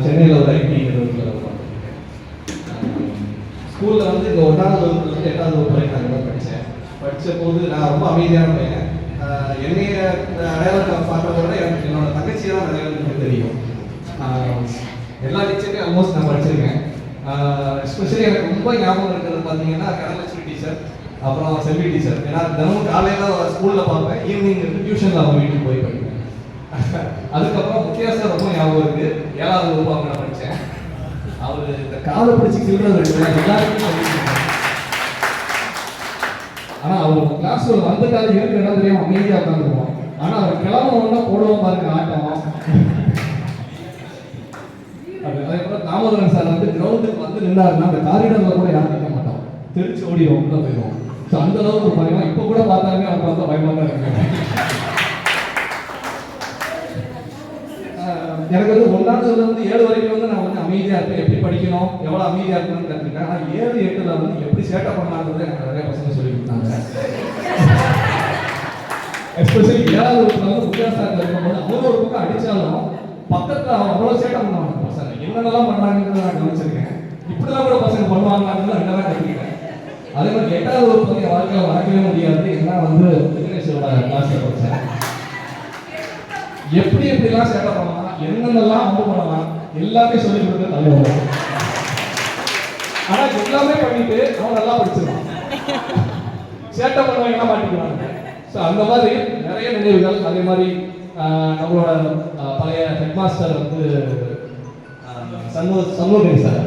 சென்னையில் ஒரு ஐடி நிறுவனத்தில் பார்த்துருக்கேன். ஸ்கூலில் வந்து இந்த 1ஆவது வகுப்புலேருந்து 8ஆவது வகுப்பு வரைக்கும் நான் தான் படித்த போது நான் ரொம்ப அமைதியான பையன். என்னைய அடையாளம் பார்க்கறத விட எனக்கு என்னோட தங்கச்சி தான் நிறைய எனக்கு தெரியும். எல்லா டீச்சரையும் ஆல்மோஸ்ட் நான் படிச்சிருக்கேன். எஸ்பெஷலி எனக்கு ரொம்ப ஞாபகம் இருக்கிறது பார்த்தீங்கன்னா கடலட்சுமி டீச்சர், அப்புறம் செல்வி டீச்சர். ஏன்னா தினமும் காலையில் ஸ்கூலில் பார்ப்பேன், ஈவினிங் டியூஷனில் அவங்க வீட்டுக்கு போய் படிப்பேன். அதுக்கப்புறம் முக்கியமாக ரொம்ப ஞாபகம் இருக்குது, 7ஆவது வகுப்பு அவங்க நான் படித்தேன். அவர் இந்த காலை பிடிச்சி கிள்றது எல்லாருக்கும். ஆனால் அவர் கிளாஸ் வந்துட்டாலும் இருக்கிற இடம் தெரியாமல் அமைதியாக உட்காந்துருவோம். ஆனால் அவர் கிளம்பணும்னா போடுவோம் பாருங்க ஆட்டம். அதுக்கப்புறம் தாமோதரன் சார் வந்து கிரவுண்டுக்கு வந்து நின்றாருன்னா அந்த காரிடரில் கூட யாரும் நிற்க மாட்டோம், தெரிச்சு ஓடிடுவோம், உள்ள போயிடுவோம். ஸோ அந்த அளவுக்கு ஒரு பயமா இப்போ கூட பார்த்தாலுமே அவங்க பார்த்தா பயமாக தான் இருக்கு. எனக்கு வந்து 1ஆவதுலேருந்து 7 வரைக்கும் வந்து நான் வந்து அமைதியாக இருப்பேன். எப்படி படிக்கணும், எவ்வளோ அமைதியாக இருக்கணும்னு கற்றுக்கிட்டேன். ஆனால் 7, 8ல் வந்து எப்படி சேட்டை பண்ணலாங்கிறது எனக்கு நிறைய பசங்க சொல்லி கொடுத்தாங்க. எஸ்பெஷலி 7வது வகுப்புல வந்து வித்தியாசம் இருக்கும்போது அவங்க ஒரு பக்கம் அடித்தாலும் பக்கத்தில் அவ்வளோ சேட்டை பண்ணுவாங்க பசங்க. என்னென்னலாம் பண்ணுறாங்கிறத நான் கவனிச்சிருக்கேன். இப்படிலாம் கூட பசங்க பண்ணுவாங்கன்னு ரெண்டாவது கற்றுக்கிட்டேன். அதே மாதிரி 8வது வகுப்பு வந்து என் வாழ்க்கையில் மறக்கவே முடியாது. ஏன்னா வந்து விக்னேஷோட கிளாஸில் படித்தேன். எப்படிலாம் சேட்டை பண்ணலாம், என்னென்னலாம் அம்பு பண்ணலாம் எல்லாமே சொல்லி கொடுத்து தள்ளுவாங்க. ஆனால் எல்லாமே பண்ணிட்டு அவன் நல்லா படிச்சிருவான், சேட்டை பண்ணுவாங்கலாம் மாட்டிக்குவாங்க. ஸோ அந்த மாதிரி நிறைய நினைவுகள். அதே மாதிரி நம்மளோட பழைய ஹெட் மாஸ்டர் வந்து சண்முகன் சார்,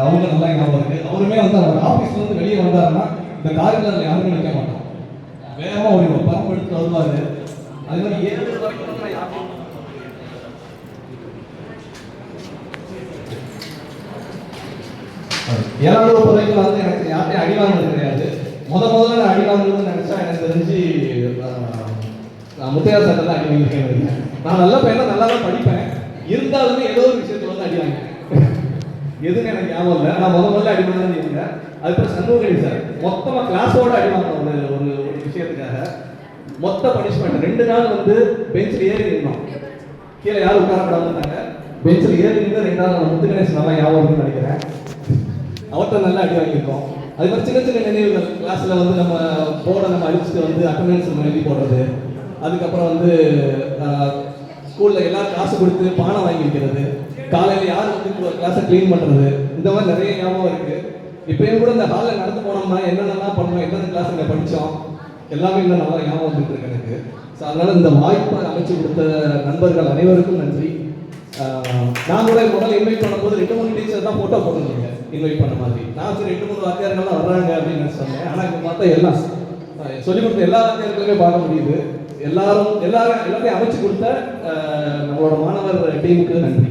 அவங்க நல்லா ஞாபகம் இருக்கு. அவருமே வந்து அவர் ஆஃபீஸ்ல இருந்து வெளியே வந்தாருன்னா இந்த காரிடாரில் யாருமே நிற்க மாட்டோம், வேகமாக ஓடிடுவோம், பரப்பு எடுத்து வருவாரு. அதே மாதிரி 7 வரைக்கும் 7வது வகுப்பு வரைக்கும் வந்து எனக்கு யார்ட்டையும் அடி வாங்கினது கிடையாது. முதல்ல நான் அடி வாங்கணும்னு நினைச்சா எனக்கு தெரிஞ்சு முத்தையா சார் தான் அடி வாங்கியிருக்கேன். நான் நல்ல பையனா நல்லா தான் படிப்பேன், இருந்தாலுமே ஏதோ ஒரு விஷயத்துல வந்து அடி வாங்கினேன். எதுன்னு எனக்கு ஞாபகம் இல்லை. நான் முதல்ல அடி வாங்கினது இருந்தேன். அதுக்கப்புறம் சண்முகன் சார் மொத்தமாக கிளாஸோட அடி வாங்கினோம். ஒரு விஷயத்துக்காக மொத்த பனிஷ்மெண்ட் 2 நாள் வந்து பெஞ்சில் ஏறி நின்னோம். கீழே யாரும் உட்காரப்படாதுன்னாங்க. பெஞ்சில் ஏறி நின்று 2 நாள் முத்துகணேஷ் நல்லா ஞாபகம் இருக்குன்னு நினைக்கிறேன். அவர்கிட்ட நல்லா அடி வாங்கியிருக்கோம். அது மாதிரி சின்ன சின்ன நினைவுகள். கிளாஸில் வந்து நம்ம போர்டை நம்ம அடிச்சுட்டு வந்து அட்டண்டன்ஸ் நம்ம எழுதி போடுறது. அதுக்கப்புறம் வந்து ஸ்கூலில் எல்லாரும் காசு கொடுத்து பானை வாங்கி வைக்கிறது. காலையில் யார் வந்து கிளாஸை க்ளீன் பண்ணுறது. இந்த மாதிரி நிறைய ஞாபகம் இருக்குது. இப்போயும் கூட இந்த ஹாலில் நடந்து போனோம்னா என்னென்னலாம் பண்ணோம், எந்தெந்த கிளாஸ் இங்கே படித்தோம் எல்லாமே இன்னும் நல்லா ஞாபகம் வந்துட்டு இருக்கு எனக்கு. ஸோ அதனால் இந்த வாய்ப்பை அமைச்சு கொடுத்த நண்பர்கள் அனைவருக்கும் நன்றி. நான் கூட முதல்ல இன்வைட் பண்ணும்போது 2-3 டீச்சர் தான் ஃபோட்டோ போட்டுருந்தீங்க இன்வைட் பண்ண மாதிரி. நான் சரி 2-3 வாத்தியார்கள்லாம் வர்றாங்க அப்படின்னு சொன்னேன். ஆனால் இப்போ பார்த்தா எல்லாம் சொல்லிக் கொடுத்த எல்லா வாத்தியார்களுமே பார்க்க முடியுது. எல்லாத்தையும் அமைச்சு கொடுத்த நம்மளோட மாணவர் டீமுக்கு நன்றி.